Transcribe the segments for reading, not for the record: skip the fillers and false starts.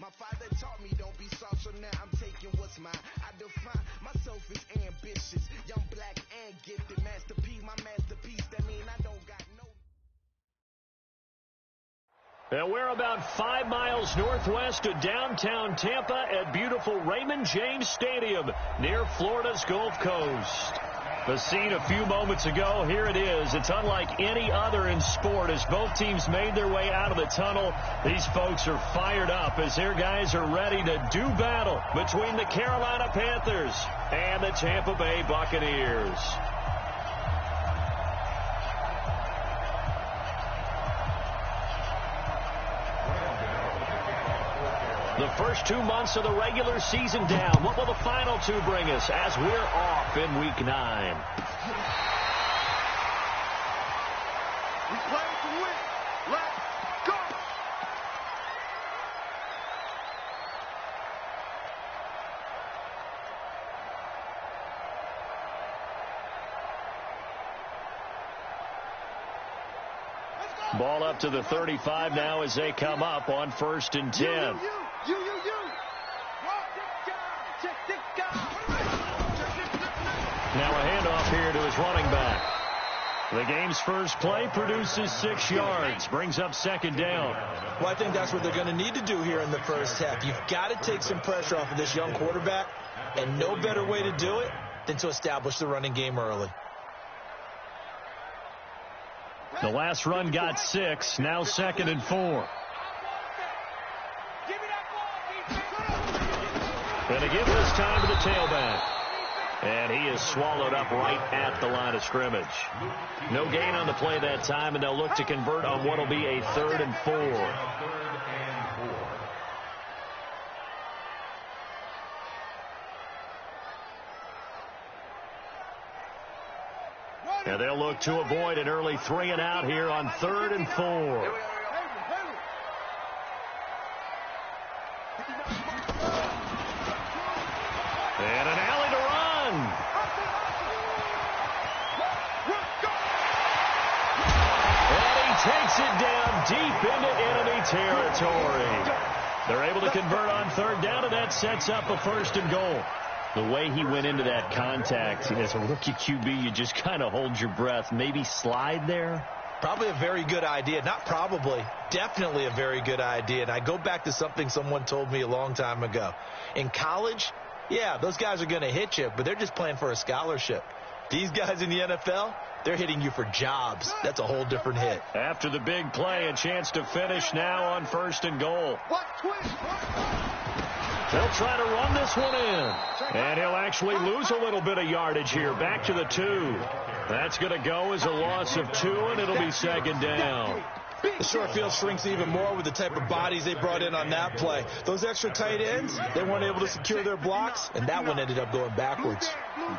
My father taught me don't be soft, so now I'm taking what's mine. I define myself as ambitious, young, black, and gifted. Masterpiece, my masterpiece, that mean I don't got no... And we're about 5 miles northwest of downtown Tampa at beautiful Raymond James Stadium near Florida's Gulf Coast. The scene a few moments ago, here it is. It's unlike any other in sport as both teams made their way out of the tunnel. These folks are fired up as their guys are ready to do battle between the Carolina Panthers and the Tampa Bay Buccaneers. The first 2 months of the regular season down. What will the final 2 bring us as we're off in Week 9? We play to win. Let's go! Ball up to the 35 now as they come up on 1st and 10. You. Walk this guy. Check this guy. Now a handoff here to his running back. The game's first play produces 6 yards, brings up 2nd down. Well, I think that's what they're going to need to do here in the first half. You've got to take some pressure off of this young quarterback, and no better way to do it than to establish the running game early. The last run got 6, now 2nd and 4. Going to give this time to the tailback. And he is swallowed up right at the line of scrimmage. No gain on the play that time, and they'll look to convert on what will be a 3rd and 4. And they'll look to avoid an early 3 and out here on 3rd and 4. And an alley to run. And he takes it down deep into enemy territory. They're able to convert on 3rd down, and that sets up a 1st and goal. The way he went into that contact, as a rookie QB, you just kind of hold your breath. Maybe slide there? Probably a very good idea. Not probably. Definitely a very good idea. And I go back to something someone told me a long time ago. In college, yeah, those guys are going to hit you, but they're just playing for a scholarship. These guys in the NFL, they're hitting you for jobs. That's a whole different hit. After the big play, a chance to finish now on 1st and goal. They'll try to run this one in. And he'll actually lose a little bit of yardage here. Back to the 2. That's going to go as a loss of 2, and it'll be 2nd down. The short field shrinks even more with the type of bodies they brought in on that play. Those extra tight ends, they weren't able to secure their blocks, and that one ended up going backwards.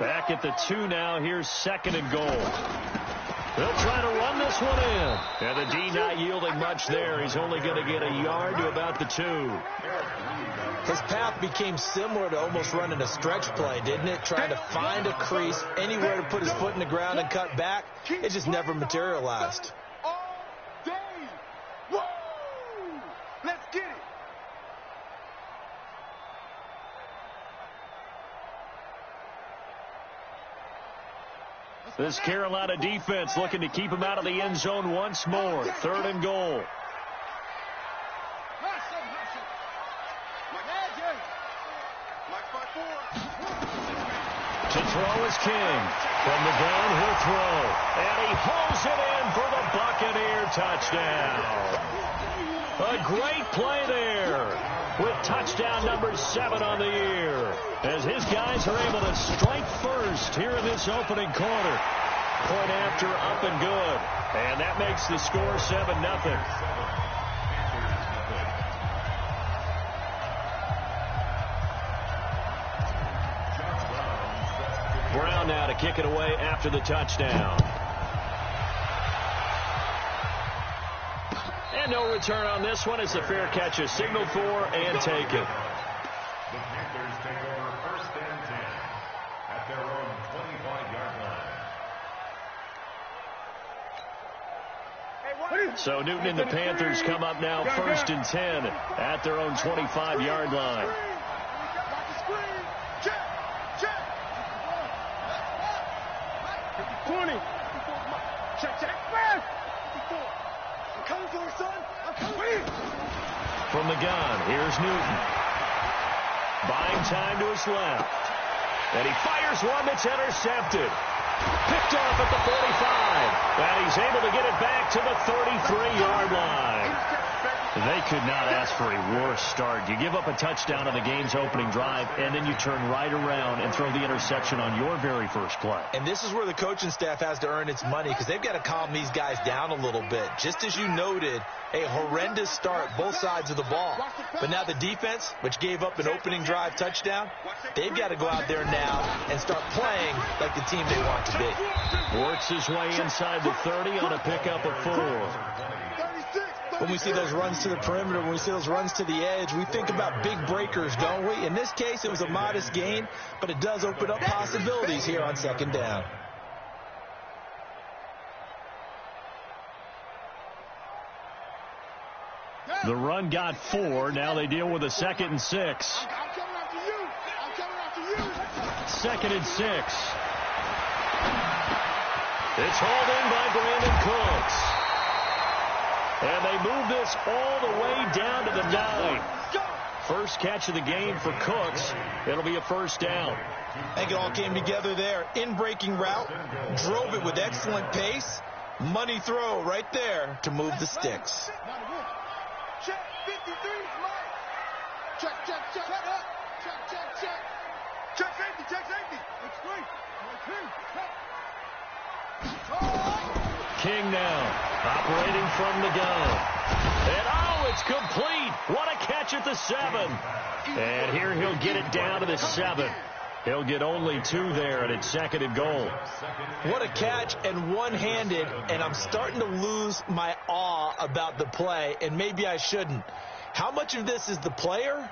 Back at the 2 now. Here's 2nd and goal. They'll try to run this one in. And the D not yielding much there. He's only going to get a yard to about the 2. His path became similar to almost running a stretch play, didn't it? Trying to find a crease, anywhere to put his foot in the ground and cut back. It just never materialized. Let's get it. This Carolina defense looking to keep him out of the end zone once more. 3rd and goal. To throw is King. From the ground, he'll throw. And he hauls it in for the Buccaneer touchdown. A great play there with touchdown number 7 on the year. As his guys are able to strike first here in this opening quarter. Point after up and good. And that makes the score 7-0. Brown now to kick it away after the touchdown. And no return on this one. It's a fair catch, a signal for, and take it. The Panthers take over 1st and 10 at their own 25-yard line. So Newton and the Panthers come up now 1st and 10 at their own 25-yard line. From the gun, here's Newton. Buying time to his left. And he fires one that's intercepted. Picked off at the 45. And he's able to get it back to the 33-yard line. They could not ask for a worse start. You give up a touchdown on the game's opening drive, and then you turn right around and throw the interception on your very first play. And this is where the coaching staff has to earn its money, because they've got to calm these guys down a little bit. Just as you noted, a horrendous start, both sides of the ball. But now the defense, which gave up an opening drive touchdown, they've got to go out there now and start playing like the team they want to be. Works his way inside the 30 on a pickup of 4. When we see those runs to the perimeter, when we see those runs to the edge, we think about big breakers, don't we? In this case, it was a modest gain, but it does open up possibilities here on 2nd down. The run got 4. Now they deal with a 2nd and 6. 2nd and 6. It's hauled in by Brandon Cooks. And they move this all the way down to the 9. First catch of the game for Cooks. It'll be a 1st down. I think it all came together there. In-breaking route, drove it with excellent pace. Money throw right there to move the sticks. Check 53, check, check, check, check, check, check. Check safety, check safety. It's great. King now operating from the gun. And oh, it's complete. What a catch at the 7. And here he'll get it down to the 7. He'll get only 2 there, and it's 2nd and goal. What a catch, and one-handed, and I'm starting to lose my awe about the play, and maybe I shouldn't. How much of this is the player?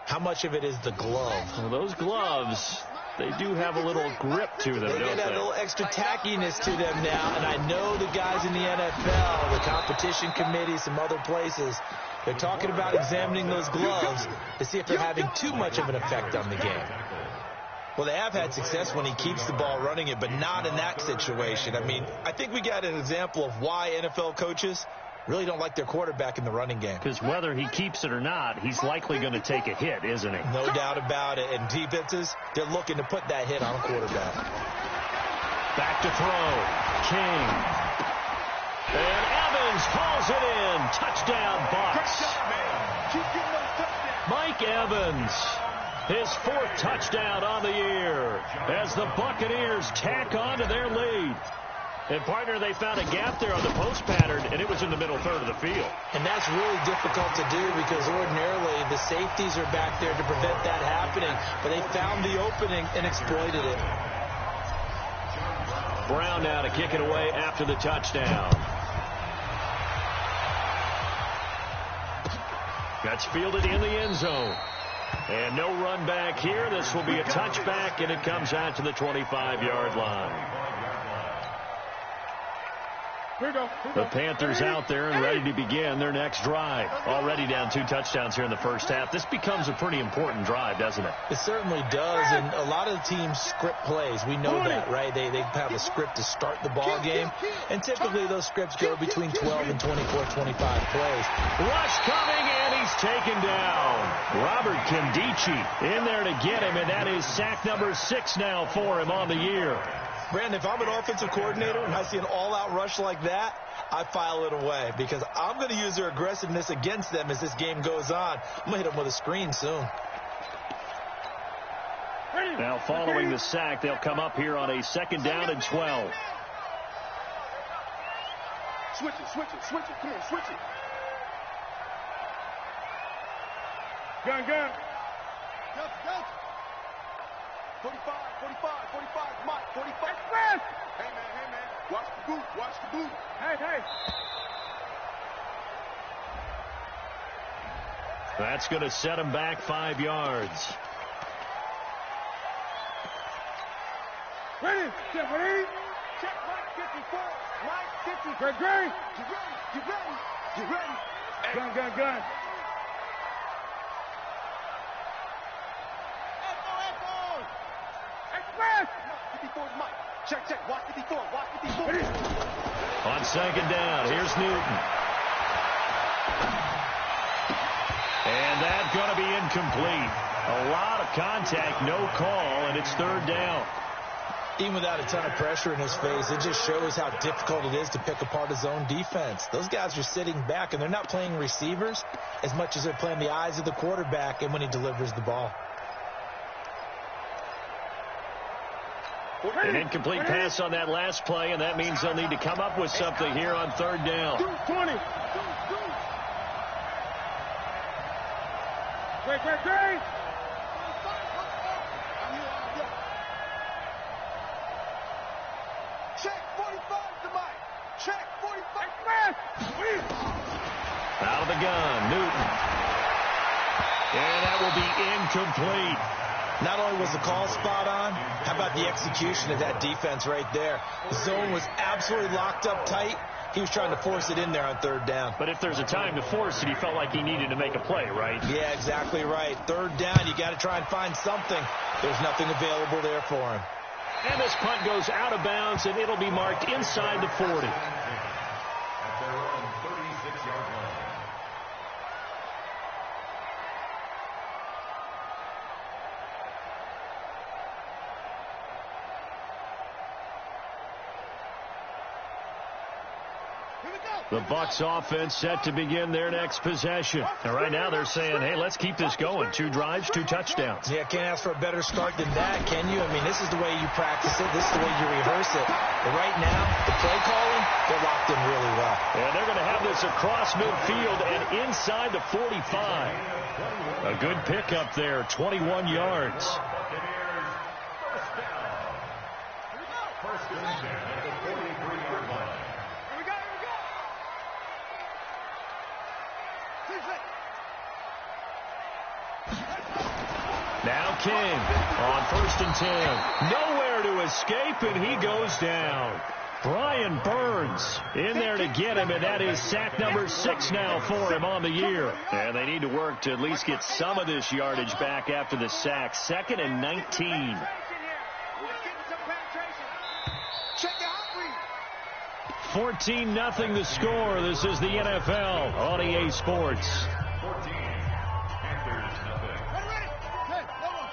How much of it is the glove? Well, those gloves, they do have a little grip to them, don't they? They got a little extra tackiness to them now, and I know the guys in the NFL, the competition committee, some other places, they're talking about examining those gloves to see if they're having too much of an effect on the game. Well, they have had success when he keeps the ball running it, but not in that situation. I mean, I think we got an example of why NFL coaches really don't like their quarterback in the running game. Because whether he keeps it or not, he's likely going to take a hit, isn't he? No doubt about it. And defenses, they're looking to put that hit on a quarterback. Back to throw. King. And Evans hauls it in. Touchdown, Bucs. Mike Evans, his 4th touchdown on the year as the Buccaneers tack on to their lead. And, partner, they found a gap there on the post pattern, and it was in the middle third of the field. And that's really difficult to do because ordinarily the safeties are back there to prevent that happening. But they found the opening and exploited it. Brown now to kick it away after the touchdown. That's fielded in the end zone. And no run back here. This will be a touchback, and it comes out to the 25-yard line. The Panthers out there and ready to begin their next drive. Already down 2 touchdowns here in the first half. This becomes a pretty important drive, doesn't it? It certainly does, and a lot of the teams script plays. We know that, right? They have a script to start the ball game, and typically those scripts go between 12 and 24, 25 plays. Rush coming, and he's taken down. Robert Kimdichie in there to get him, and that is sack number 6 now for him on the year. Brandon, if I'm an offensive coordinator and I see an all-out rush like that, I file it away because I'm going to use their aggressiveness against them as this game goes on. I'm going to hit them with a screen soon. Now, following the sack, they'll come up here on a 2nd down and 12. Switch it, switch it, switch it. Come on, switch it. Gun. Go. 45, 45, Mike, 45. Express! Hey, man. Watch the boot. Hey. That's going to set him back 5 yards. Ready? Check, Mike, 54. Mike, 50. Great. You ready? You ready? You ready? Gun. Echo. Express. 54 is Mike. Check. Watch 54. On second down, here's Newton. And that's going to be incomplete. A lot of contact, no call, and it's third down. Even without a ton of pressure in his face, it just shows how difficult it is to pick apart his own defense. Those guys are sitting back, and they're not playing receivers as much as they're playing the eyes of the quarterback and when he delivers the ball. An incomplete pass on that last play, and that means they'll need to come up with something here on third down. 20. Great. Check 45 to Mike. Check 45. Express. Out of the gun, Newton. And that will be incomplete. Not only was the call spot on, how about the execution of that defense right there? The zone was absolutely locked up tight. He was trying to force it in there on third down. But if there's a time to force it, he felt like he needed to make a play, right? Yeah, exactly right. Third down, you got to try and find something. There's nothing available there for him. And this punt goes out of bounds, and it'll be marked inside the 40. At their own 36-yard line. The Bucs offense set to begin their next possession. And right now they're saying, hey, let's keep this going. 2 drives, 2 touchdowns. Yeah, can't ask for a better start than that, can you? I mean, this is the way you practice it. This is the way you rehearse it. But right now, the play calling, they're locked in really well. And they're going to have this across midfield and inside the 45. A good pickup there, 21 yards. First and 10 at the 43-yard line. Now King on first and 10. Nowhere to escape, and he goes down. Brian Burns in there to get him, and that is sack number 6 now for him on the year. And they need to work to at least get some of this yardage back after the sack. 2nd and 19. 14-0 the score. This is the NFL on EA Sports. 14. Panthers nothing.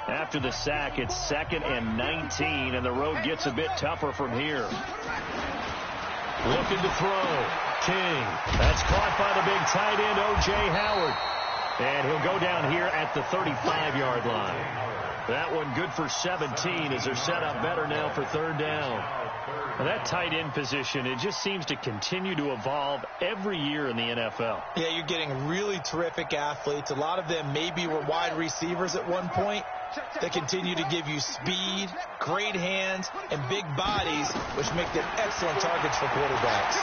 After the sack, it's 2nd and 19, and the road gets a bit tougher from here. Looking to throw. King. That's caught by the big tight end, O.J. Howard. And he'll go down here at the 35-yard line. That one good for 17 as they're set up better now for third down. Well, that tight end position, it just seems to continue to evolve every year in the NFL. Yeah, you're getting really terrific athletes. A lot of them maybe were wide receivers at one point. They continue to give you speed, great hands, and big bodies, which make them excellent targets for quarterbacks.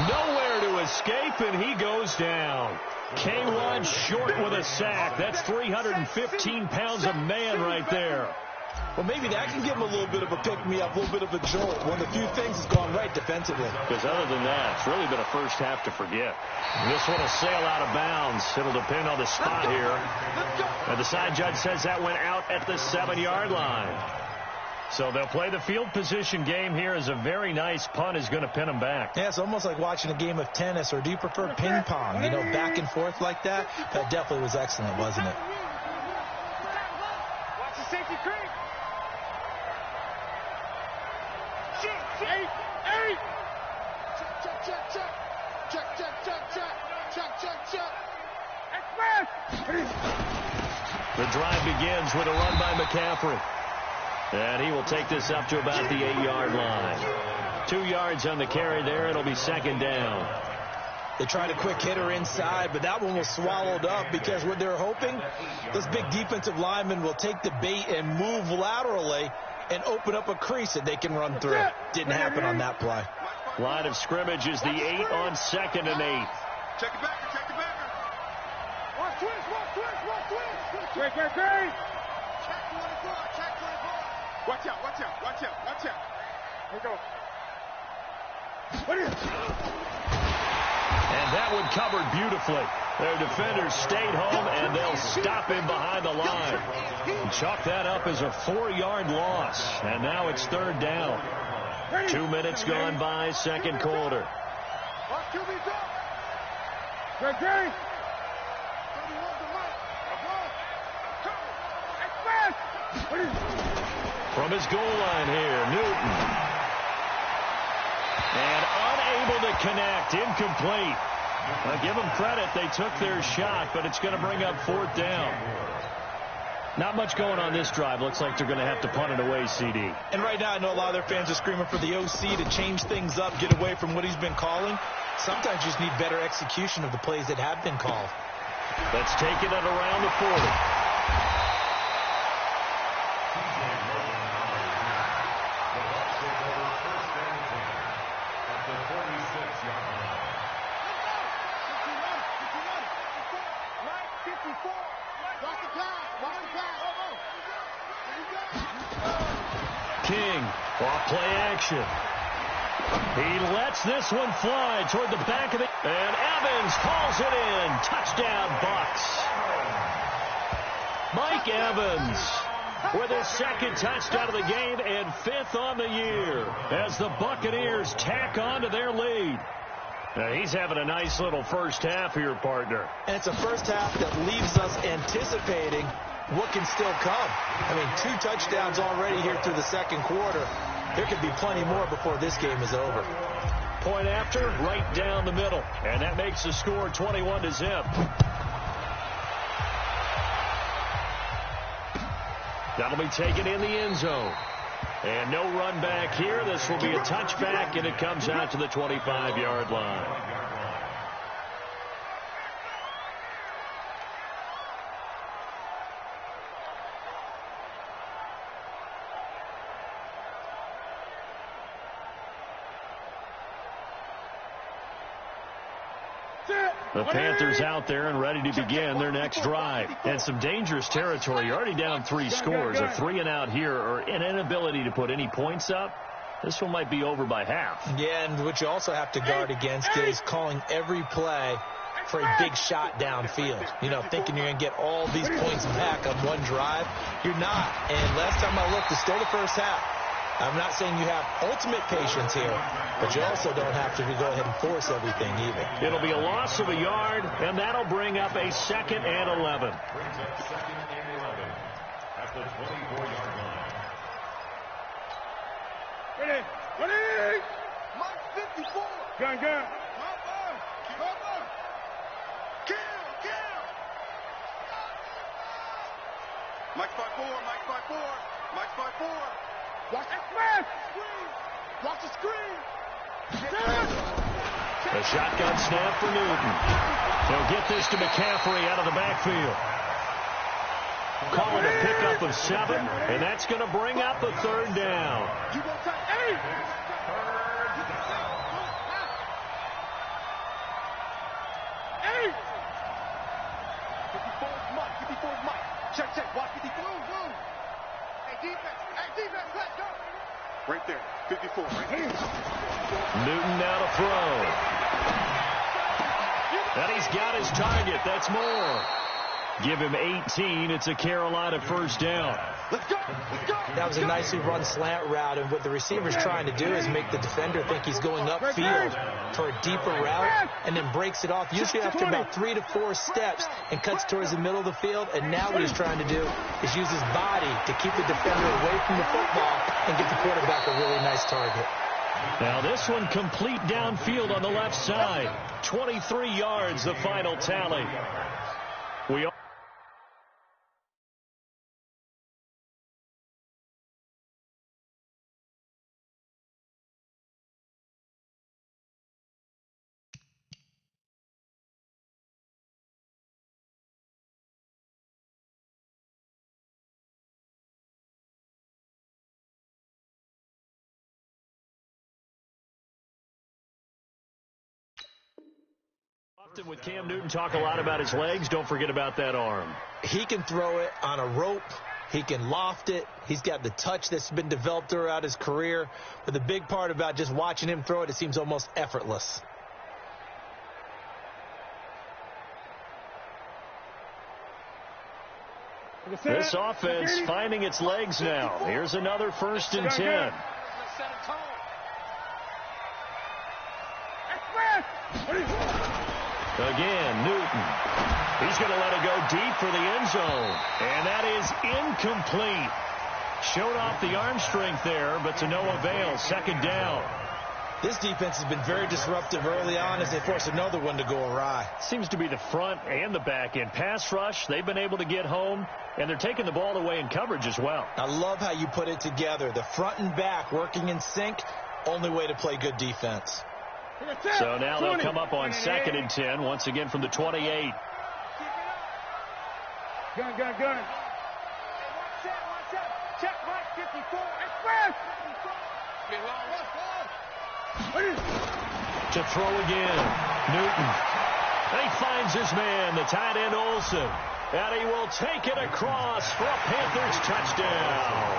Nowhere to escape, and he goes down. K1 short with a sack. That's 315 pounds of man right there. Well, maybe that can give him a little bit of a pick-me-up, a little bit of a jolt. One of the few things that's gone right defensively. Because other than that, it's really been a first half to forget. This one will sail out of bounds. It'll depend on the spot here. And the side judge says that went out at the 7-yard line. So they'll play the field position game here as a very nice punt is going to pin them back. Yeah, it's almost like watching a game of tennis, or do you prefer ping pong? You know, back and forth like that? That definitely was excellent, wasn't it? Watch the safety creep. Check. Express. The drive begins with a run by McCaffrey. And he will take this up to about the 8-yard line. 2 yards on the carry there. It'll be second down. They tried a quick hitter inside, but that one was swallowed up because what they're hoping, this big defensive lineman will take the bait and move laterally and open up a crease that they can run through. Didn't happen on that play. Line of scrimmage is the 8 on 2nd and 8. Check the backer. Watch twist. Great. Check 24. Watch out. Here we go. And that one covered beautifully. Their defenders stayed home, and they'll stop him behind the line. And chalk that up as a 4-yard loss. And now it's third down. 2 minutes gone by, second quarter. From his goal line here, Newton. And unable to connect, incomplete. I'll give them credit. They took their shot, but it's going to bring up fourth down. Not much going on this drive. Looks like they're going to have to punt it away, CD. And right now I know a lot of their fans are screaming for the OC to change things up, get away from what he's been calling. Sometimes you just need better execution of the plays that have been called. Let's take it at around the 40. King, off play action. He lets this one fly toward the back of the... And Evans hauls it in. Touchdown, Bucks. Mike Evans with his second touchdown of the game and 5th on the year as the Buccaneers tack on to their lead. Now, he's having a nice little first half here, partner. And it's a first half that leaves us anticipating what can still come. I mean, 2 touchdowns already here through the second quarter. There could be plenty more before this game is over. Point after, right down the middle. And that makes the score 21-0. That'll be taken in the end zone. And no run back here. This will be a touchback, and it comes out to the 25-yard line. The Panthers out there and ready to begin their next drive. And some dangerous territory. You're already down 3 scores. A 3-and-out here or an inability to put any points up. This one might be over by half. Yeah, and what you also have to guard against is calling every play for a big shot downfield. You know, thinking you're going to get all these points back on one drive. You're not. And last time I looked, it's still the first half. I'm not saying you have ultimate patience here, but you also don't have to go ahead and force everything either. It'll be a loss of a yard, and that'll bring up a 2nd and 11. Brings up 2nd and 11 at the 24-yard line. Ready! Mike 54. Gun. Kill. Mike 5-4. Watch that smash! Watch the screen! A shotgun snap for Newton. They'll get this to McCaffrey out of the backfield. Call it a pickup of 7, and that's going to bring up a 3rd down. You gonna touch 8! 54's Mike. Check. Watch 54. Hey, defense, let's go. Right there, 54, right here. Newton now to throw. And he's got his target. That's more. Give him 18. It's a Carolina first down. Let's go. That was a nicely run slant route, and what the receiver's trying to do is make the defender think he's going upfield for a deeper route, and then breaks it off, usually after about 3 to 4 steps, and cuts towards the middle of the field. And now what he's trying to do is use his body to keep the defender away from the football and get the quarterback a really nice target. Now this one complete downfield on the left side. 23 yards, the final tally. Often with Cam Newton, talk a lot about his legs. Don't forget about that arm. He can throw it on a rope, He can loft it. He's got the touch that's been developed throughout his career. But the big part about just watching him throw it, it seems almost effortless. This offense finding its legs now. Here's another 1st and 10. Again, Newton. He's going to let it go deep for the end zone. And that is incomplete. Showed off the arm strength there, but to no avail. 2nd down. This defense has been very disruptive early on as they force another one to go awry. Seems to be the front and the back end. Pass rush, they've been able to get home, and they're taking the ball away in coverage as well. I love how you put it together. The front and back working in sync, only way to play good defense. So now they'll come up on 2nd and 10, once again from the 28. Gun. Check right, 54. Express. To throw again, Newton. And he finds his man, the tight end Olsen. And he will take it across for a Panthers touchdown.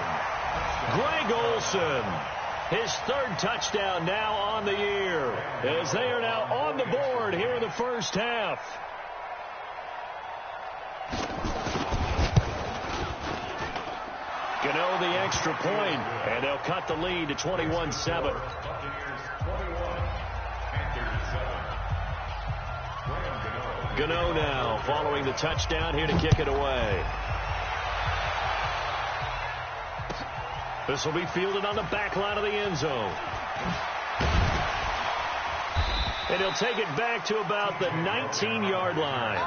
Greg Olsen, his 3rd touchdown now on the year, as they are now on the board here in the first half. Gano the extra point, and they'll cut the lead to 21-7. Gano now following the touchdown here to kick it away. This will be fielded on the back line of the end zone. And he'll take it back to about the 19-yard line.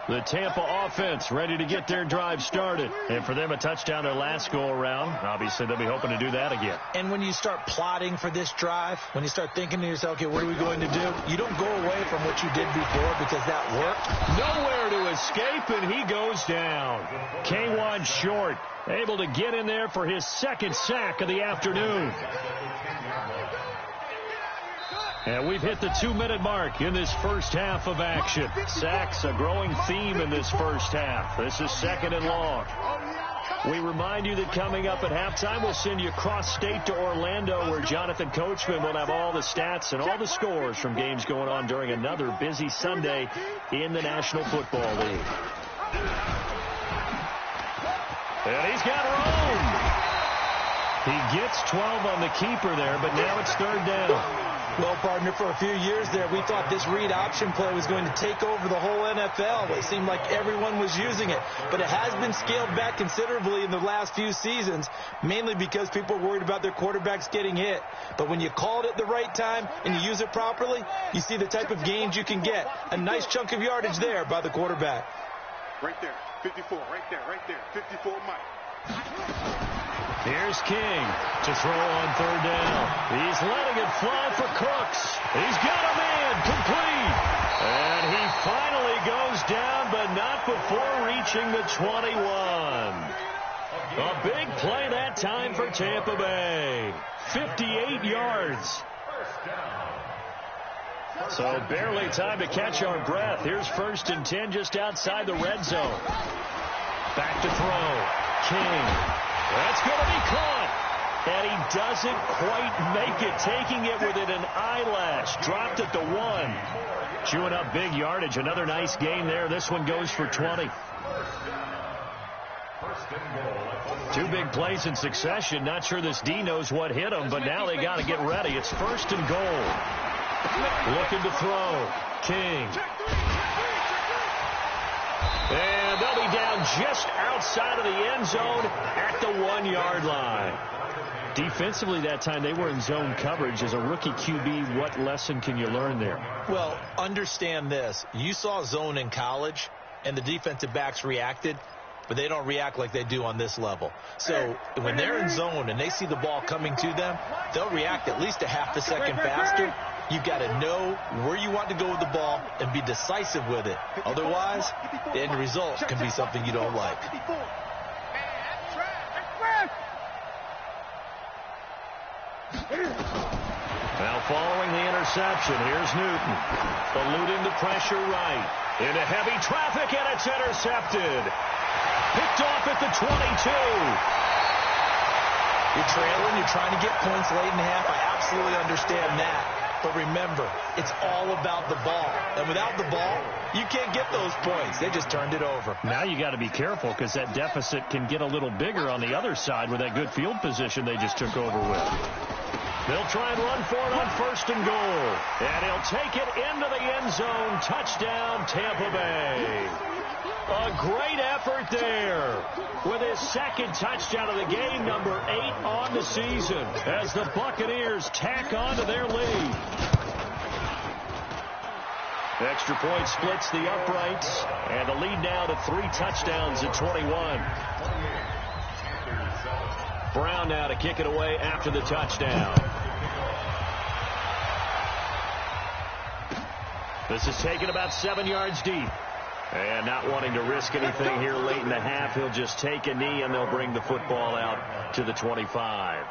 The Tampa offense ready to get their drive started. And for them, a touchdown their last go-around. Obviously, they'll be hoping to do that again. And when you start plotting for this drive, when you start thinking to yourself, okay, what are we going to do? You don't go away from what you did before because that worked. Nowhere to escape, and he goes down. K1 Short able to get in there for his 2nd sack of the afternoon. And we've hit the 2-minute mark in this first half of action. Sacks, a growing theme in this first half. This is 2nd and long. We remind you that coming up at halftime, we'll send you cross-state to Orlando, where Jonathan Coachman will have all the stats and all the scores from games going on during another busy Sunday in the National Football League. And he's got room. He gets 12 on the keeper there, but now it's 3rd down. Well, partner, for a few years there, we thought this read option play was going to take over the whole NFL. It seemed like everyone was using it. But it has been scaled back considerably in the last few seasons, mainly because people are worried about their quarterbacks getting hit. But when you call it at the right time and you use it properly, you see the type of gains you can get. A nice chunk of yardage there by the quarterback. Right there, 54, right there, 54 Mike. Here's King to throw on 3rd down. He's letting it fly for Cooks. He's got a man complete. And he finally goes down, but not before reaching the 21. A big play that time for Tampa Bay. 58 yards. So barely time to catch our breath. Here's 1st and 10 just outside the red zone. Back to throw. King. That's going to be caught. And he doesn't quite make it, taking it within an eyelash. Dropped at the 1. Chewing up big yardage. Another nice gain there. This one goes for 20. 2 big plays in succession. Not sure this D knows what hit him, but now they got to get ready. It's 1st and goal. Looking to throw. King. And they'll be down just outside of the end zone at the 1-yard line. Defensively that time, they were in zone coverage. As a rookie QB, what lesson can you learn there? Well, understand this. You saw zone in college, and the defensive backs reacted, but they don't react like they do on this level. So when they're in zone and they see the ball coming to them, they'll react at least a half a second faster. You've got to know where you want to go with the ball and be decisive with it. Otherwise, the end result can be something you don't like. Now following the interception, here's Newton. Eluding the pressure right. Into heavy traffic, and it's intercepted. Picked off at the 22. You're trailing, you're trying to get points late in the half. I absolutely understand that. But remember, it's all about the ball. And without the ball, you can't get those points. They just turned it over. Now you got to be careful because that deficit can get a little bigger on the other side with that good field position they just took over with. They'll try and run for it on 1st and goal. And he'll take it into the end zone. Touchdown, Tampa Bay. A great effort there with his 2nd touchdown of the game, number 8 on the season, as the Buccaneers tack on to their lead. Extra point splits the uprights, and the lead now to 3 touchdowns at 21. Brown now to kick it away after the touchdown. This is taken about 7 yards deep. And not wanting to risk anything here late in the half, he'll just take a knee, and they'll bring the football out to the 25.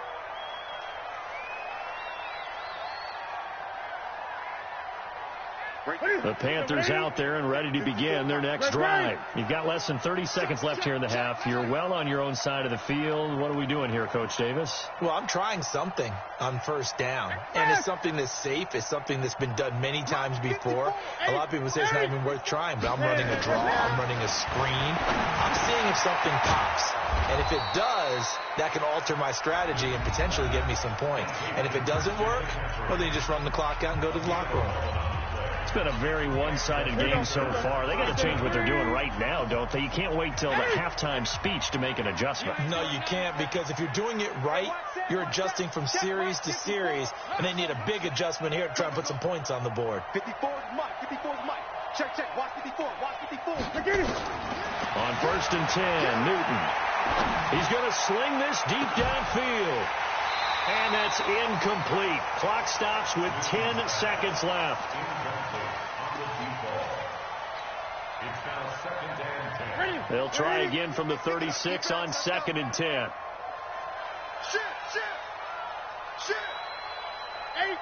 The Panthers out there and ready to begin their next drive. You've got less than 30 seconds left here in the half. You're well on your own side of the field. What are we doing here, Coach Davis? Well, I'm trying something on 1st down. And it's something that's safe. It's something that's been done many times before. A lot of people say it's not even worth trying, but I'm running a draw. I'm running a screen. I'm seeing if something pops. And if it does, that can alter my strategy and potentially get me some points. And if it doesn't work, well, then you just run the clock out and go to the locker room. It's been a very one-sided game so far. They got to change what they're doing right now, don't they? You can't wait till the halftime speech to make an adjustment. No, you can't, because if you're doing it right, you're adjusting from series to series, and they need a big adjustment here to try and put some points on the board. 54 is Mike. 54 is Mike. Check, check. Watch 54. Watch 54. Get it. On 1st and 10, Newton. He's going to sling this deep downfield. And that's incomplete. Clock stops with 10 seconds left. They'll try again from the 36 on 2nd and 10. Shit, shit. Shit. 8.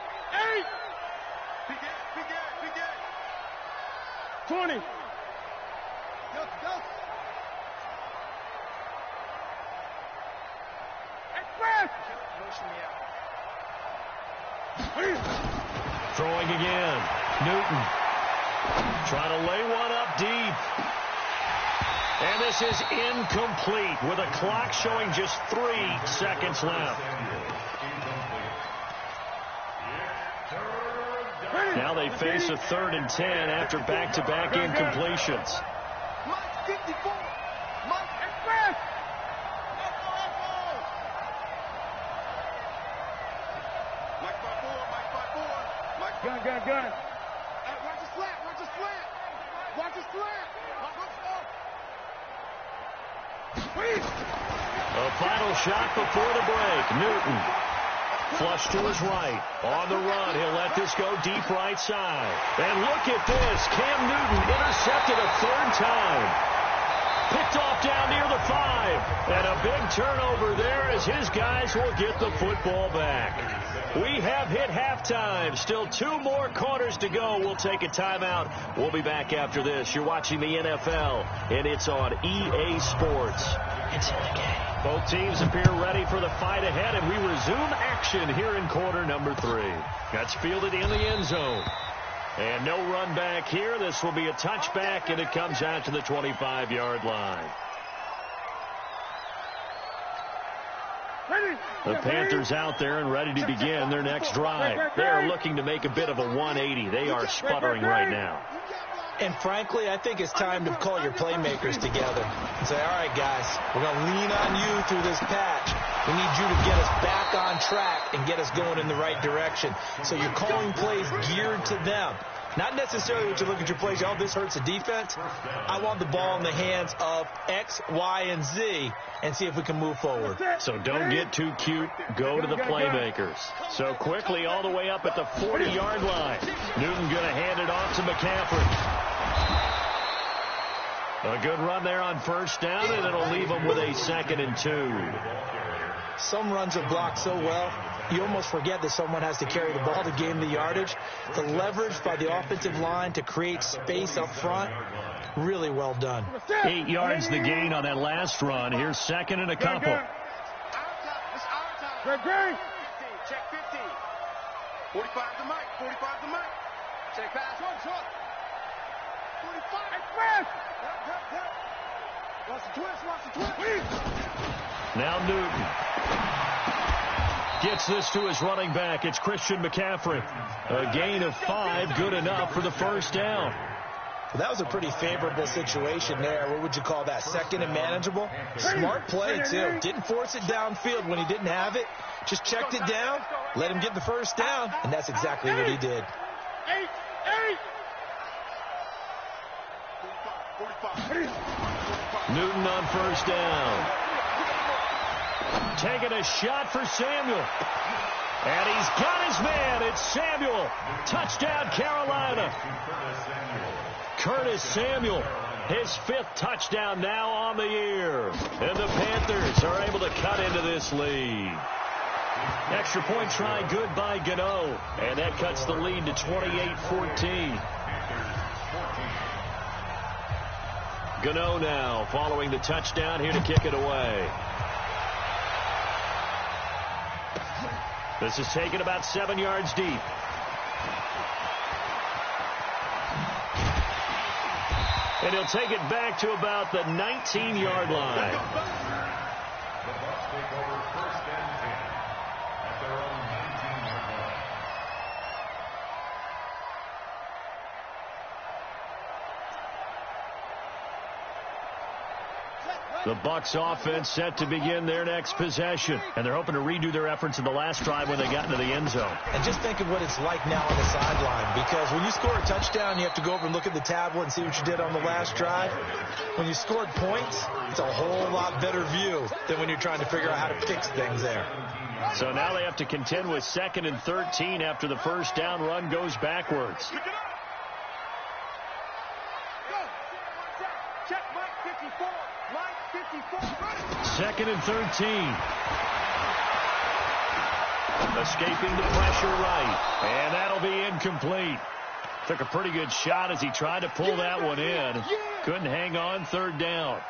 Begin. 20. Go. Express. Throwing again. Newton. Trying to lay one up deep. And this is incomplete with a clock showing just 3 seconds left. Now they face a 3rd and 10 after back-to-back incompletions. Mike 54. Mike Express. Mike 54. Mike. Gun. Hey, watch the slant. A final shot before the break. Newton. Flush to his right. On the run. He'll let this go deep right side. And look at this. Cam Newton intercepted a 3rd time. Picked off down near the 5. And a big turnover there as his guys will get the football back. We have hit halftime. Still 2 more quarters to go. We'll take a timeout. We'll be back after this. You're watching the NFL, and it's on EA Sports. It's in the game. Both teams appear ready for the fight ahead, and we resume action here in quarter number 3. That's fielded in the end zone. And no run back here. This will be a touchback, and it comes out to the 25-yard line. The Panthers out there and ready to begin their next drive. They are looking to make a bit of a 180. They are sputtering right now. And frankly, I think it's time to call your playmakers together and say, all right, guys, we're going to lean on you through this patch. We need you to get us back on track and get us going in the right direction. So you're calling plays geared to them. Not necessarily what you look at your plays, oh, this hurts the defense. I want the ball in the hands of X, Y, and Z and see if we can move forward. So don't get too cute. Go to the playmakers. So quickly all the way up at the 40-yard line. Newton going to hand it off to McCaffrey. A good run there on 1st down, and it'll leave them with a 2nd and 2. Some runs are blocked so well, you almost forget that someone has to carry the ball to gain the yardage. The leverage by the offensive line to create space up front, really well done. 8 yards the gain on that last run. Here's second and a couple. Check 15. Check 15. 45 the mic. 45 the mic. Check pass. 45. Express. Watch the twist. Now Newton gets this to his running back. It's Christian McCaffrey. A gain of 5, good enough for the first down. Well, that was a pretty favorable situation there. What would you call that? Second and manageable? Smart play, too. Didn't force it downfield when he didn't have it. Just checked it down, let him get the first down, and that's exactly what he did. 45. Newton on first down. Taking a shot for Samuel. And he's got his man. It's Samuel. Touchdown, Carolina. Curtis Samuel, his 5th touchdown now on the year. And the Panthers are able to cut into this lead. Extra point try good by Gano. And that cuts the lead to 28-14. Gano now following the touchdown here to kick it away. This is taken about 7 yards deep. And he'll take it back to about the 19-yard line. The Bucs take over first and 10 at their own 19-yard line. The Bucs offense set to begin their next possession. And they're hoping to redo their efforts in the last drive when they got into the end zone. And just think of what it's like now on the sideline, because when you score a touchdown, you have to go over and look at the tablet and see what you did on the last drive. When you scored points, it's a whole lot better view than when you're trying to figure out how to fix things there. So now they have to contend with 2nd and 13 after the first down run goes backwards. Check Mike 54. Mike 54. 2nd and 13. Escaping the pressure right. And that'll be incomplete. Took a pretty good shot as he tried to pull that one in. Couldn't hang on 3rd down.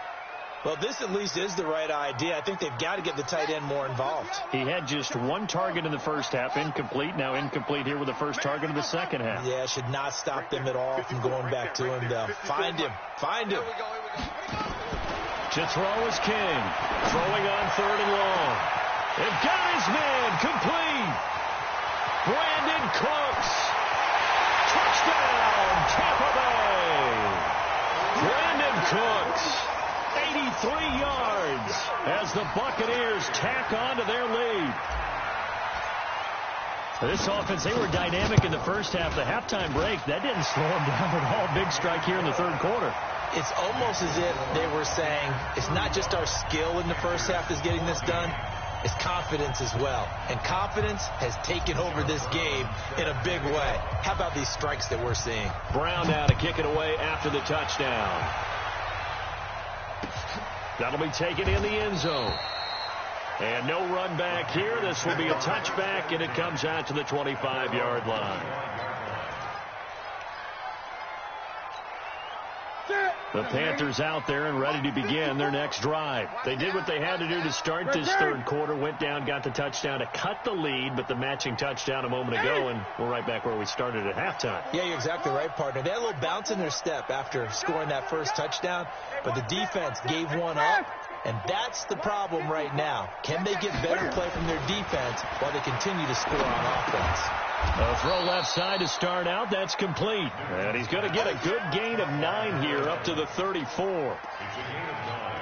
Well, this at least is the right idea. I think they've got to get the tight end more involved. He had just 1 target in the first half, incomplete. Now incomplete here with the first target of the second half. Yeah, should not stop them at all from going back to him, though. Find him. Find him. To throw is King. Throwing on 3rd and long. They've got his man complete. Brandon Cooks. Touchdown, Tampa Bay. Brandon Cooks. 83 yards as the Buccaneers tack on to their lead. This offense, they were dynamic in the first half. The halftime break, that didn't slow them down at all. Big strike here in the 3rd quarter. It's almost as if they were saying, it's not just our skill in the first half that's getting this done, it's confidence as well. And confidence has taken over this game in a big way. How about these strikes that we're seeing? Brown now to kick it away after the touchdown. That'll be taken in the end zone. And no run back here. This will be a touchback, and it comes out to the 25-yard line. The Panthers out there and ready to begin their next drive. They did what they had to do to start this 3rd quarter. Went down, got the touchdown to cut the lead, but the matching touchdown a moment ago, and we're right back where we started at halftime. Yeah, you're exactly right, partner. They had a little bounce in their step after scoring that first touchdown, but the defense gave one up, and that's the problem right now. Can they get better play from their defense while they continue to score on offense? A throw left side to start out. That's complete. And he's going to get a good gain of 9 here up to the 34.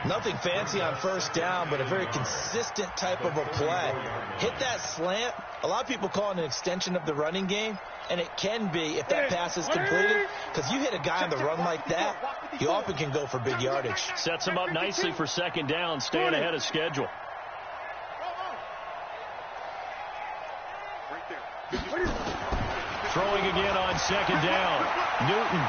Nothing fancy on first down, but a very consistent type of a play. Hit that slant. A lot of people call it an extension of the running game, and it can be if that pass is completed, because you hit a guy on the run like that, you often can go for big yardage. Sets him up nicely for 2nd down, staying ahead of schedule. Throwing again on 2nd down. Newton.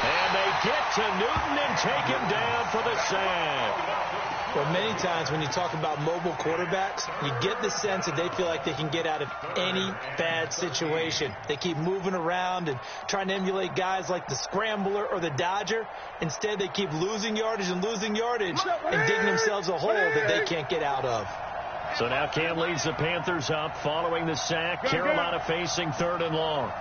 And And they get to Newton and take him down for the sack. Well, many times when you talk about mobile quarterbacks, you get the sense that they feel like they can get out of any bad situation. They keep moving around and trying to emulate guys like the scrambler or the dodger. Instead, they keep losing yardage and digging themselves a hole that they can't get out of. So now Cam leads the Panthers up following the sack. Carolina facing 3rd and long.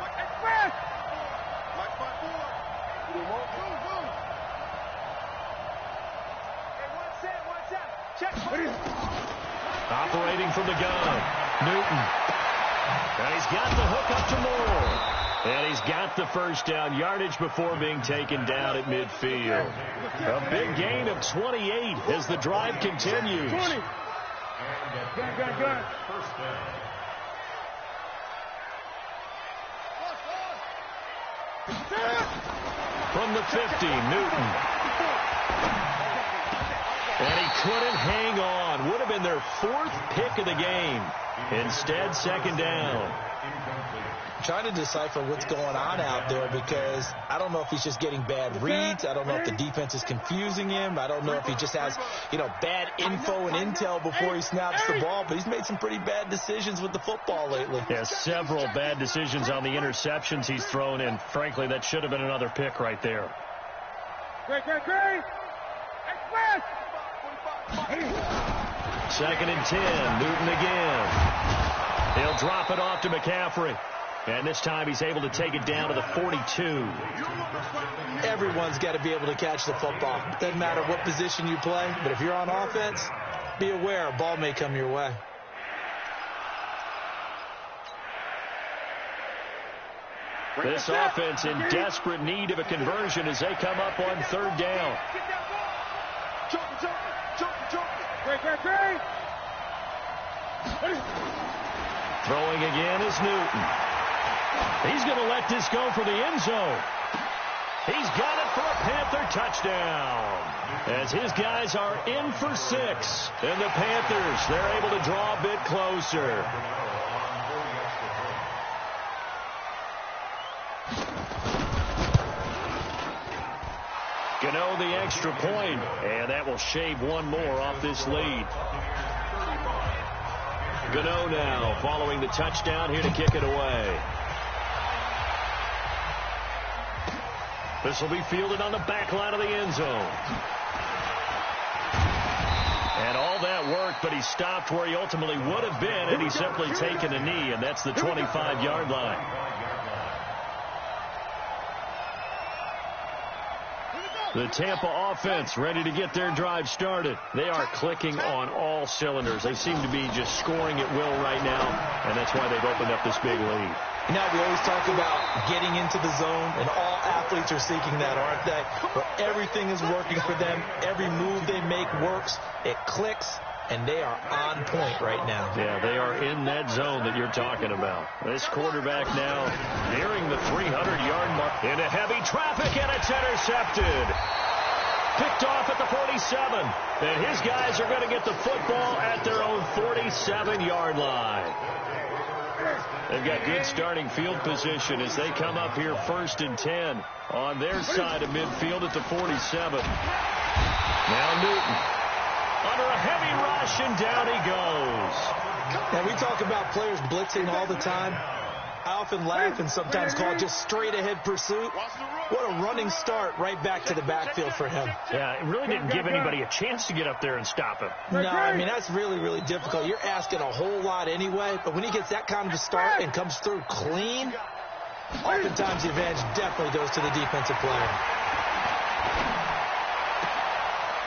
Operating from the gun, Newton. And he's got the hook up to Moore. And he's got the first down yardage before being taken down at midfield. A big gain of 28 as the drive continues. Gun. First down. From the 50, Newton. And he couldn't hang on. Would have been their 4th pick of the game. Instead, 2nd down. Trying to decipher what's going on out there because I don't know if he's just getting bad reads. I don't know if the defense is confusing him. I don't know if he just has, bad info and intel before he snaps the ball. But he's made some pretty bad decisions with the football lately. Yeah, several bad decisions on the interceptions he's thrown in. Frankly, that should have been another pick right there. Great. Express. 2nd and 10, Newton again. He'll drop it off to McCaffrey. And this time he's able to take it down to the 42. Everyone's got to be able to catch the football. Doesn't matter what position you play, but if you're on offense, be aware a ball may come your way. This offense in desperate need of a conversion as they come up on 3rd down. Great. Throwing again is Newton. He's going to let this go for the end zone. He's got it for a Panther touchdown. As his guys are in for 6. And the Panthers, they're able to draw a bit closer. Gano the extra point, and that will shave one more off this lead. Gano now following the touchdown here to kick it away. This will be fielded on the back line of the end zone. And all that worked, but he stopped where he ultimately would have been, and he's simply taken a knee, and that's the 25-yard line. The Tampa offense ready to get their drive started. They are clicking on all cylinders. They seem to be just scoring at will right now, and that's why they've opened up this big lead. We always talk about getting into the zone, and all athletes are seeking that, aren't they? Where everything is working for them. Every move they make works. It clicks, and they are on point right now. Yeah, they are in that zone that you're talking about. This quarterback now nearing the 300-yard mark into heavy traffic, and it's intercepted. Picked off at the 47. And his guys are going to get the football at their own 47-yard line. They've got good starting field position as they come up here 1st and 10 on their side of midfield at the 47. Now Newton under a heavy rush, and down he goes. And we talk about players blitzing all the time. I often laugh and sometimes call it just straight-ahead pursuit. What a running start right back to the backfield for him. Yeah, it really didn't give anybody a chance to get up there and stop him. No, that's really, really difficult. You're asking a whole lot anyway, but when he gets that kind of a start and comes through clean, oftentimes the advantage definitely goes to the defensive player.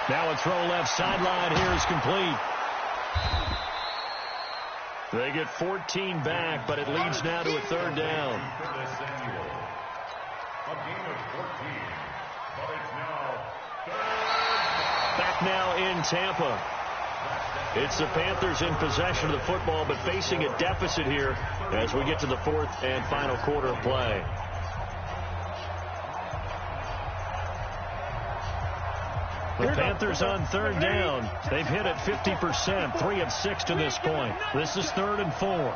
Now a throw left sideline here is complete. They get 14 back, but it leads now to a 3rd down. Back now in Tampa. It's the Panthers in possession of the football, but facing a deficit here as we get to the 4th and final quarter of play. The Panthers on 3rd down. They've hit it 50%, 3 of 6 to this point. This is 3rd and 4.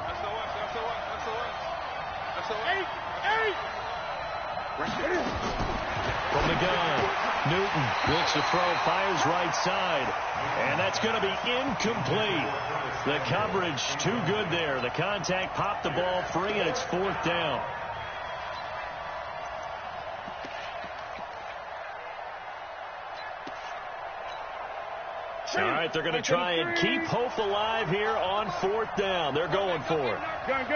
From from the gun. Newton looks to throw, fires right side. And that's going to be incomplete. The coverage too good there. The contact popped the ball free, and it's 4th down. All right, they're going to try and keep hope alive here on 4th down. They're going for it. Gun.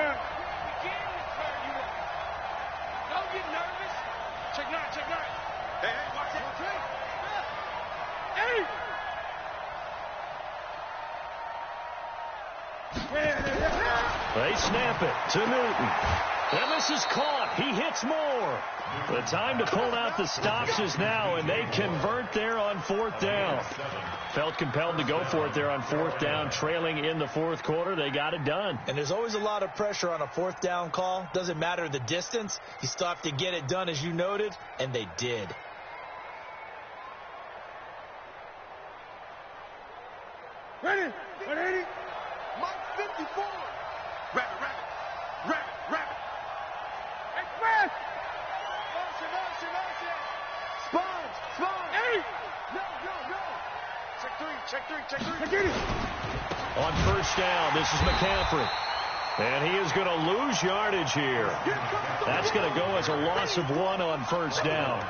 Don't get nervous. Check 9. Hey, watch it. Hey! They snap it to Newton. And this is caught. He hits more. The time to pull out the stops is now, and they convert there on 4th down. Felt compelled to go for it there on 4th down, trailing in the 4th quarter. They got it done. And there's always a lot of pressure on a 4th down call. Doesn't matter the distance. You still have to get it done, as you noted, and they did. Ready? Mike 54. Rabbit. Express. Motion. Sponge. Hey. No. Check three. Get it. On 1st down, this is McCaffrey. And he is going to lose yardage here. That's going to go as a loss of 1 on 1st down.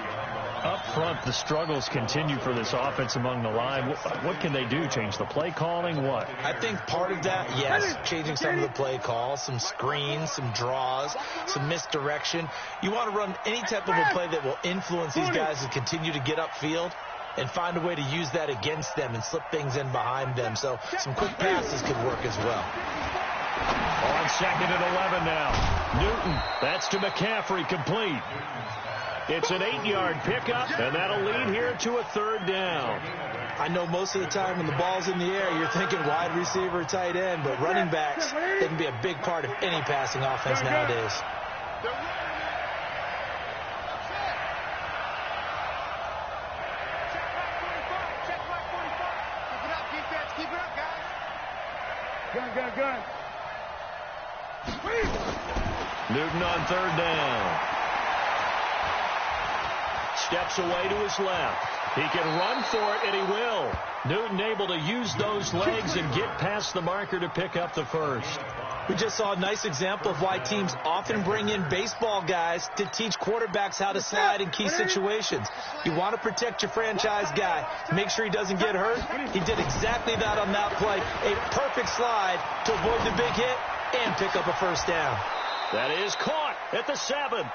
Up front, the struggles continue for this offense among the line. What can they do? Change the play calling? What? I think part of that, yes, changing some of the play calls, some screens, some draws, some misdirection. You want to run any type of a play that will influence these guys to continue to get upfield and find a way to use that against them and slip things in behind them. So some quick passes could work as well. On 2nd and 11 now. Newton, that's to McCaffrey, complete. It's an 8-yard pickup, and that'll lead here to a 3rd down. I know most of the time when the ball's in the air, you're thinking wide receiver, tight end, but running backs, they can be a big part of any passing offense nowadays. Keep it up, guys. Gun. Newton on 3rd down. Steps away to his left. He can run for it, and he will. Newton able to use those legs and get past the marker to pick up the 1st. We just saw a nice example of why teams often bring in baseball guys to teach quarterbacks how to slide in key situations. You want to protect your franchise guy. Make sure he doesn't get hurt. He did exactly that on that play. A perfect slide to avoid the big hit and pick up a 1st down. That is caught at the 7.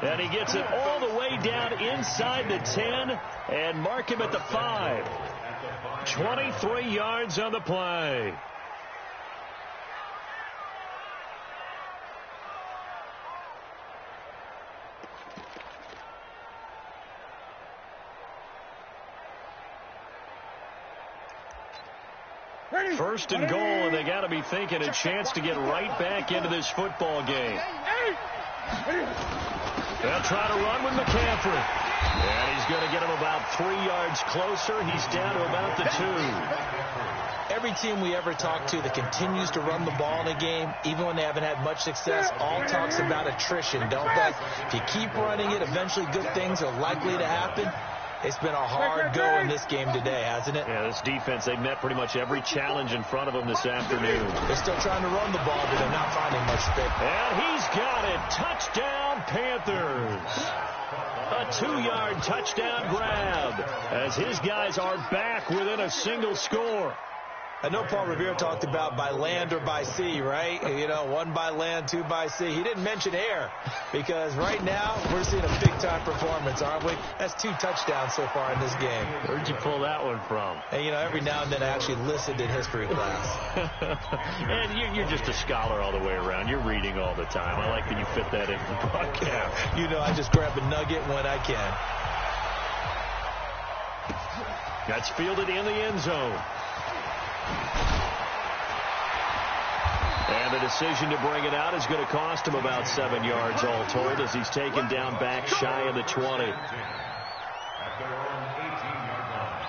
And he gets it all the way down inside the 10 and mark him at the 5. 23 yards on the play. First and goal, and they got to be thinking a chance to get right back into this football game. They'll try to run with McCaffrey. And he's going to get him about 3 yards closer. He's down to about the 2. Every team we ever talk to that continues to run the ball in a game, even when they haven't had much success, all talks about attrition, don't they? If you keep running it, eventually good things are likely to happen. It's been a hard go in this game today, hasn't it? Yeah, this defense, they've met pretty much every challenge in front of them this afternoon. They're still trying to run the ball, but they're not finding much space. And he's got it. Touchdown, Panthers. A 2-yard touchdown grab as his guys are back within a single score. I know Paul Revere talked about by land or by sea, right? You know, 1 by land, 2 by sea. He didn't mention air because right now we're seeing a big-time performance, aren't we? That's 2 touchdowns so far in this game. Where'd you pull that one from? And, you know, every now and then I actually listened in history class. And you're just a scholar all the way around. You're reading all the time. I like that you fit that in the broadcast. You know, I just grab a nugget when I can. That's fielded in the end zone. And the decision to bring it out is going to cost him about 7 yards all told as he's taken down back shy of the 20. At their own 18-yard line.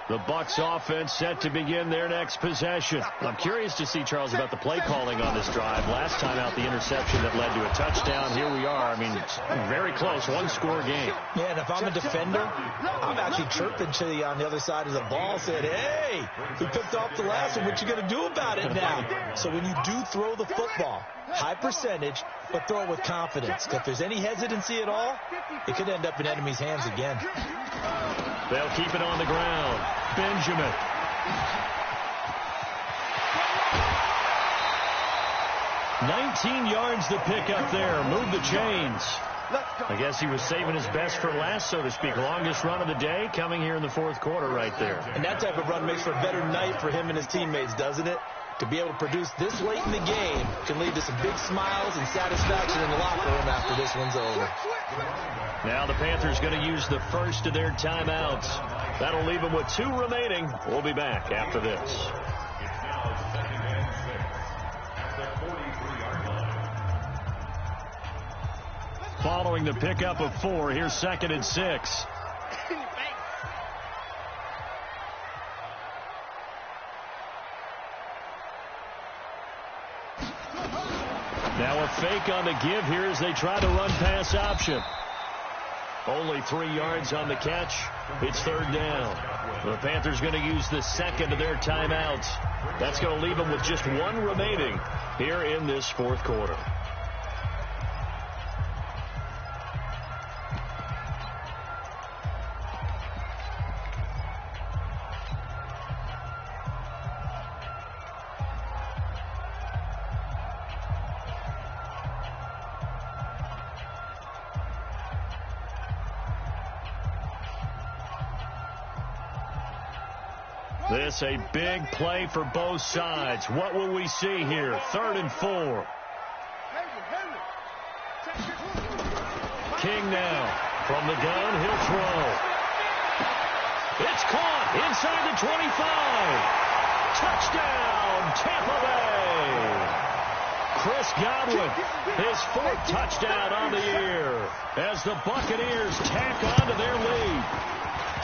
The Bucs offense set to begin their next possession. I'm curious to see, Charles, about the play calling on this drive. Last time out, the interception that led to a touchdown. Here we are. I mean, very close, one-score game. Yeah, and if I'm a defender, I'm actually chirping to you on the other side of the ball, saying, hey, we picked off the last one. What you going to do about it now? So when you do throw the football, high percentage, but throw it with confidence. Because if there's any hesitancy at all, it could end up in enemy's hands again. They'll keep it on the ground. Benjamin. $19 yards to pick up there. Move the chains. I guess he was saving his best for last, so to speak. Longest run of the day coming here in the fourth quarter right there. And that type of run makes for a better night for him and his teammates, doesn't it? To be able to produce this late in the game can lead to some big smiles and satisfaction in the locker room after this one's over. Now the Panthers going to use the first of their timeouts. That'll leave them with 2 remaining. We'll be back after this. It's now 2nd and 6 at the 43-yard line. Following the pickup of 4, here's 2nd and 6. Now a fake on the give here as they try to run pass option. Only 3 yards on the catch. It's 3rd down. The Panthers going to use the second of their timeouts. That's going to leave them with just 1 remaining here in this 4th quarter. This a big play for both sides. What will we see here? 3rd and 4. King now from the gun. He'll throw. It's caught inside the 25. Touchdown, Tampa Bay. Chris Godwin, his 4th touchdown on the year as the Buccaneers tack on to their lead.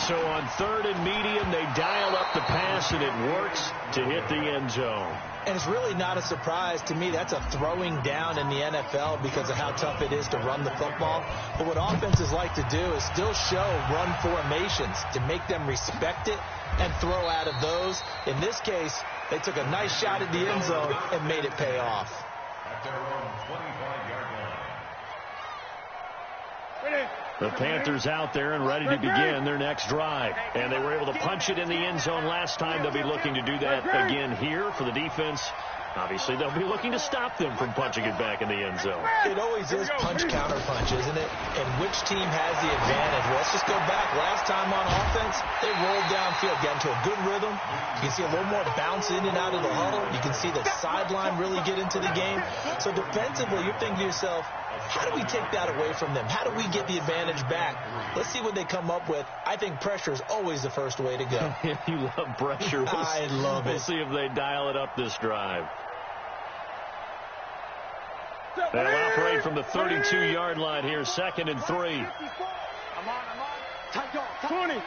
So on 3rd and medium, they dial up the pass, and it works to hit the end zone. And it's really not a surprise to me. That's a throwing down in the NFL because of how tough it is to run the football. But what offenses like to do is still show run formations to make them respect it and throw out of those. In this case, they took a nice shot at the end zone and made it pay off. At their own 25-yard line. The Panthers out there and ready to begin their next drive. And they were able to punch it in the end zone last time. They'll be looking to do that again here for the defense. Obviously, they'll be looking to stop them from punching it back in the end zone. It always is punch-counter-punch, isn't it? And which team has the advantage? Well, let's just go back. Last time on offense, they rolled downfield, got into a good rhythm. You can see a little more bounce in and out of the huddle. You can see the sideline really get into the game. So defensively, you're thinking to yourself, how do we take that away from them? How do we get the advantage back? Let's see what they come up with. I think pressure is always the first way to go. You love pressure. I love it. We'll see if they dial it up this drive. They'll operate from the 32-yard line here, 2nd and 3. I'm on. Tight dog. 20. 8.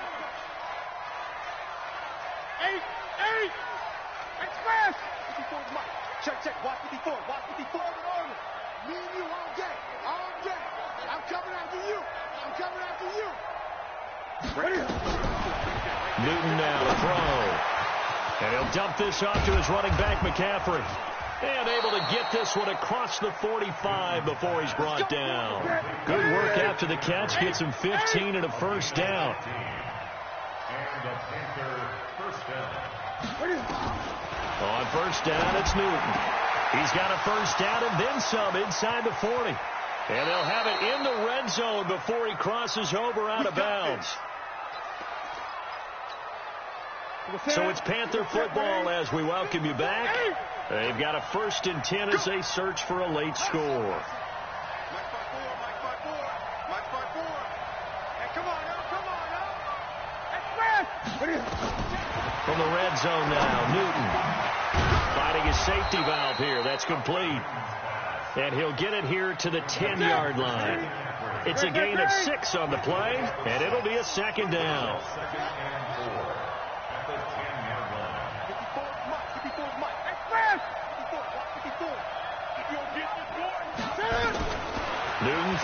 Express. 54 is Mike. Check. Watch 54. Watch 54 in order. Me and you all day. All day. I'm coming after you. Ready? Newton now to throw. And he'll dump this off to his running back, McCaffrey. And able to get this one across the 45 before he's brought down. Good work after the catch. Gets him 15 and a first down. And a Panther first down. On first down, it's Newton. He's got a first down and then some inside the 40. And they'll have it in the red zone before he crosses over out of bounds. So it's Panther football as we welcome you back. They've got a 1st and 10 as they search for a late score. Mike 5-4. Hey, come on now. Express. From the red zone now, Newton fighting his safety valve here. That's complete. And he'll get it here to the 10-yard line. It's a gain of 6 on the play, and it'll be a 2nd down.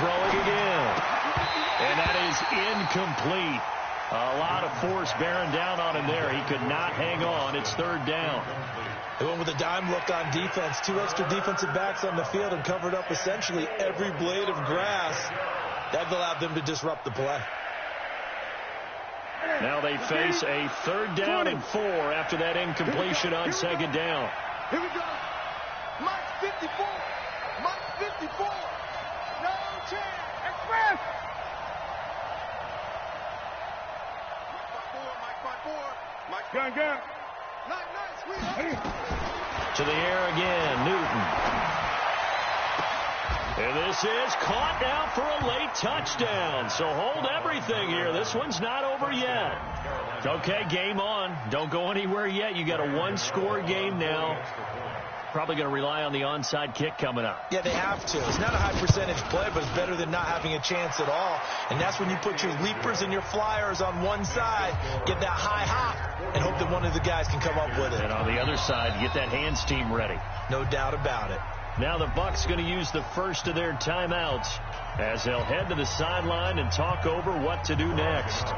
throwing again. And that is incomplete. A lot of force bearing down on him there. He could not hang on. It's third down. They went with a dime look on defense. 2 extra defensive backs on the field and covered up essentially every blade of grass. That allowed them to disrupt the play. Now they face a third down and 4 after that incompletion on second down. Here we go. Mike 54. Mike 54. No chance. Express. Mike gun. Nice. To the air again, Newton. And this is caught now for a late touchdown. So hold everything here. This one's not over yet. Okay, game on. Don't go anywhere yet. You got a one-score game now. Probably going to rely on the onside kick coming up. Yeah, they have to. It's not a high percentage play, but it's better than not having a chance at all. And that's when you put your leapers and your flyers on one side, get that high hop, and hope that one of the guys can come up with it. And on the other side, get that hands team ready. No doubt about it. Now the Bucs going to use the first of their timeouts as they'll head to the sideline and talk over what to do next.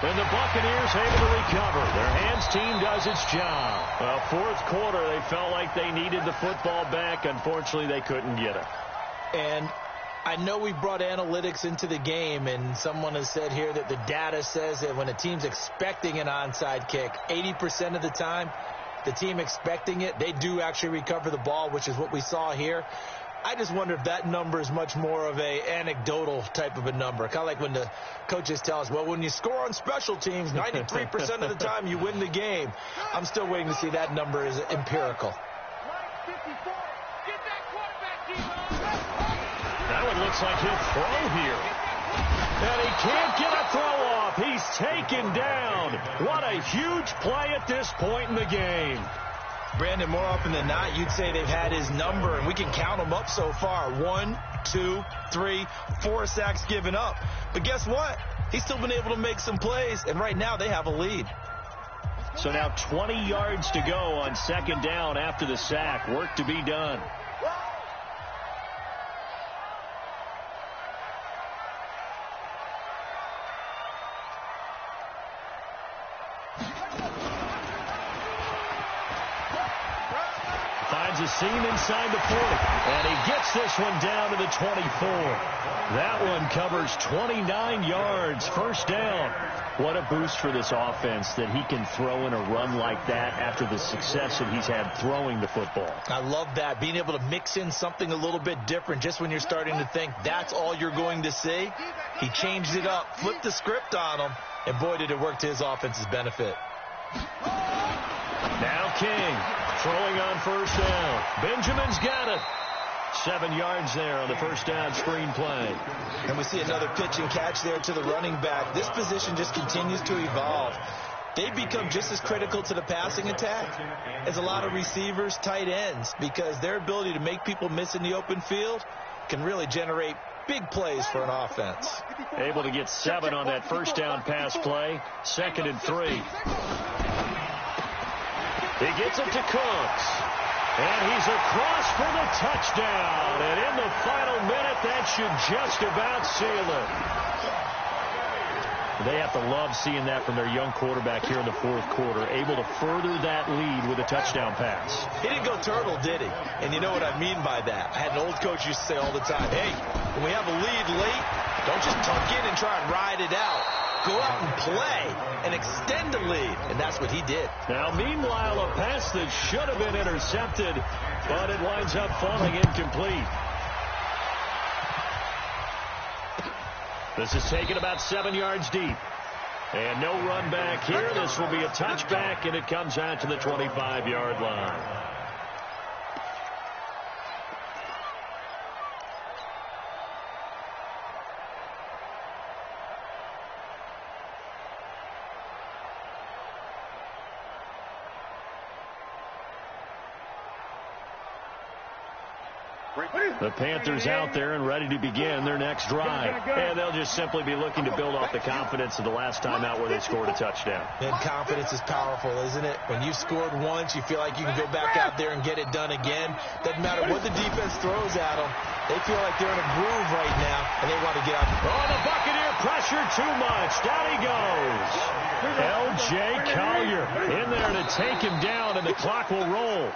And the Buccaneers able to recover. Their hands team does its job. Well, fourth quarter, they felt like they needed the football back. Unfortunately, they couldn't get it. And I know we brought analytics into the game, and someone has said here that the data says that when a team's expecting an onside kick, 80% of the time, the team expecting it, they do actually recover the ball, which is what we saw here. I just wonder if that number is much more of a anecdotal type of a number. Kind of like when the coaches tell us, well, when you score on special teams, 93% of the time you win the game. I'm still waiting to see that number is empirical. That one looks like he'll throw here. And he can't get a throw off. He's taken down. What a huge play at this point in the game. Brandon, more often than not, you'd say they've had his number, and we can count them up so far. 1, 2, 3, 4 sacks given up. But guess what? He's still been able to make some plays, and right now they have a lead. So now 20 yards to go on second down after the sack. Work to be done. Finds a seam inside the 40. And he gets this one down to the 24. That one covers 29 yards. First down. What a boost for this offense that he can throw in a run like that after the success that he's had throwing the football. I love that. Being able to mix in something a little bit different just when you're starting to think that's all you're going to see. He changed it up, flipped the script on him, and boy, did it work to his offense's benefit. Now King throwing on first down. Benjamin's got it. 7 yards there on the first down screen play. And we see another pitch and catch there to the running back. This position just continues to evolve. They become just as critical to the passing attack as a lot of receivers, tight ends, because their ability to make people miss in the open field can really generate big plays for an offense. Able to get 7 on that first down pass play. 2nd and 3. He gets it to Cooks. And he's across for the touchdown. And in the final minute, that should just about seal it. They have to love seeing that from their young quarterback here in the fourth quarter, able to further that lead with a touchdown pass. He didn't go turtle, did he? And you know what I mean by that. I had an old coach used to say all the time, hey, when we have a lead late, don't just tuck in and try and ride it out. Go out and play and extend the lead. And that's what he did. Now, meanwhile, a pass that should have been intercepted, but it winds up falling incomplete. This is taken about 7 yards deep. And no run back here. This will be a touchback, and it comes out to the 25-yard line. The Panthers out there and ready to begin their next drive. And they'll just simply be looking to build off the confidence of the last time out where they scored a touchdown. And confidence is powerful, isn't it? When you've scored once, you feel like you can go back out there and get it done again. Doesn't matter what the defense throws at them. They feel like they're in a groove right now, and they want to get out. Oh, the Buccaneer pressure too much. Down he goes. L.J. Collier in there to take him down, and the clock will roll.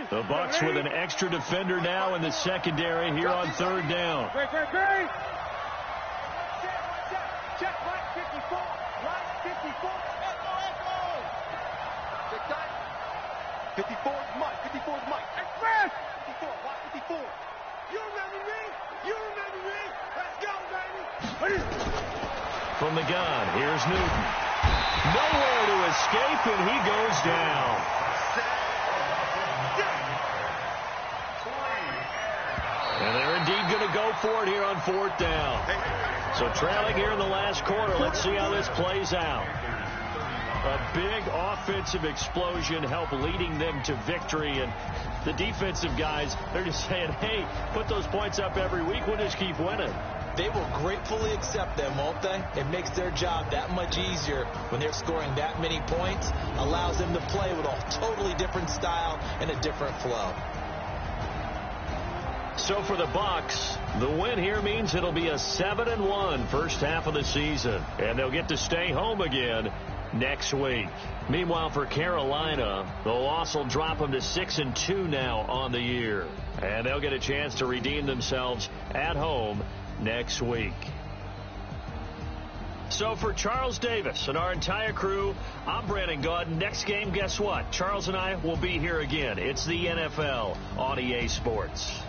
The Bucs with an extra defender now in the secondary here on third down. Check, right 54. Right 54. Echo. Check that. 54 is Mike. 54 is Mike. Express. 54. Watch 54. You remember me? Let's go, baby. From the gun, here's Newton. Nowhere to escape, and he goes down. And they're indeed going to go for it here on fourth down. So trailing here in the last quarter. Let's see how this plays out. A big offensive explosion helped leading them to victory. And the defensive guys, they're just saying, hey, put those points up every week. We'll just keep winning. They will gratefully accept them, won't they? It makes their job that much easier when they're scoring that many points. Allows them to play with a totally different style and a different flow. So for the Bucs, the win here means it'll be a 7-1 first half of the season. And they'll get to stay home again next week. Meanwhile, for Carolina, the loss will drop them to 6-2 now on the year. And they'll get a chance to redeem themselves at home next week. So for Charles Davis and our entire crew, I'm Brandon Gaudin. Next game, guess what? Charles and I will be here again. It's the NFL on EA Sports.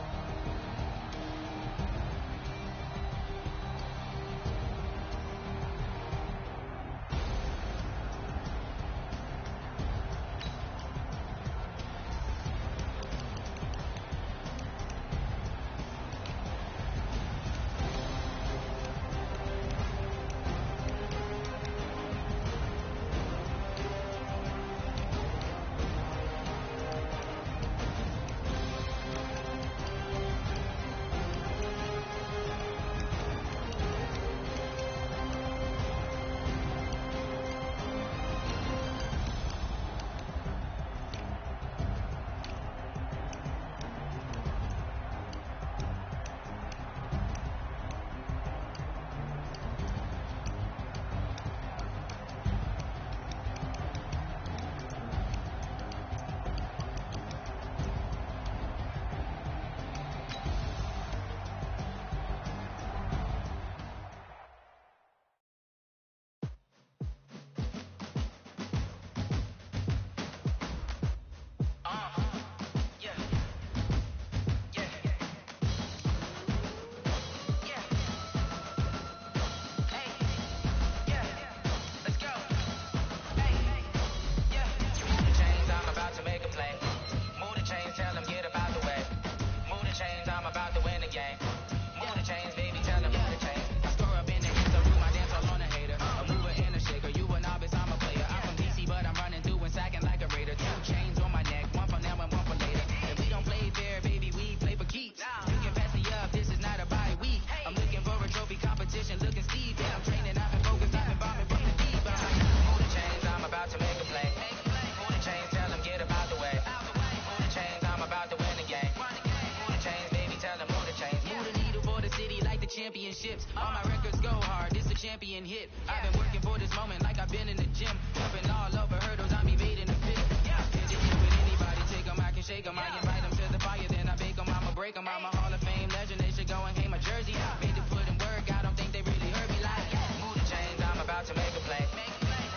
Championships, all my records go hard. This a champion hit. I've been working for this moment like I've been in the gym. Jumping all over hurdles, I'm evading the fit. Can't deal with anybody, take them, I can shake them. I invite them to the fire, then I bake them. I'ma break them. I'm a Hall of Fame legend. They should go and hang my jersey. Made to put in work, I don't think they really heard me like. Move the chains, I'm about to make a play.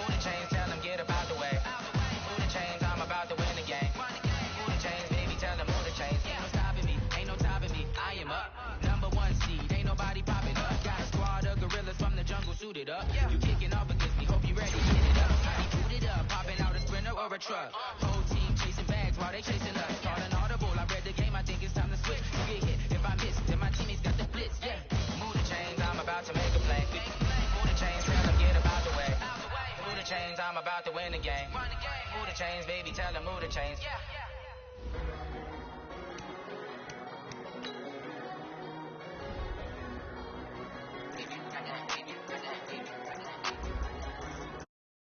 Move the chains, tell them get up out the way. Move the chains, I'm about to win the game. Move the chains, baby, tell them move the chains. Ain't no stopping me, ain't no topping me. I am up, number one seed. Ain't nobody popping up. Got a squad of gorillas from the jungle suited up. You kicking off against me, hope you ready. Get it up, he boot it up, popping out a Sprinter or a truck. Whole team chasing bags while they chasing us. Call an audible, I read the game, I think it's time to switch. You get hit, if I miss, then my teammates got the blitz. Yeah, move the chains, I'm about to make a play. Move the chains, tell them get up out the way. Move the chains, I'm about to win the game. Move the change, baby, tell them move the chains. Yeah.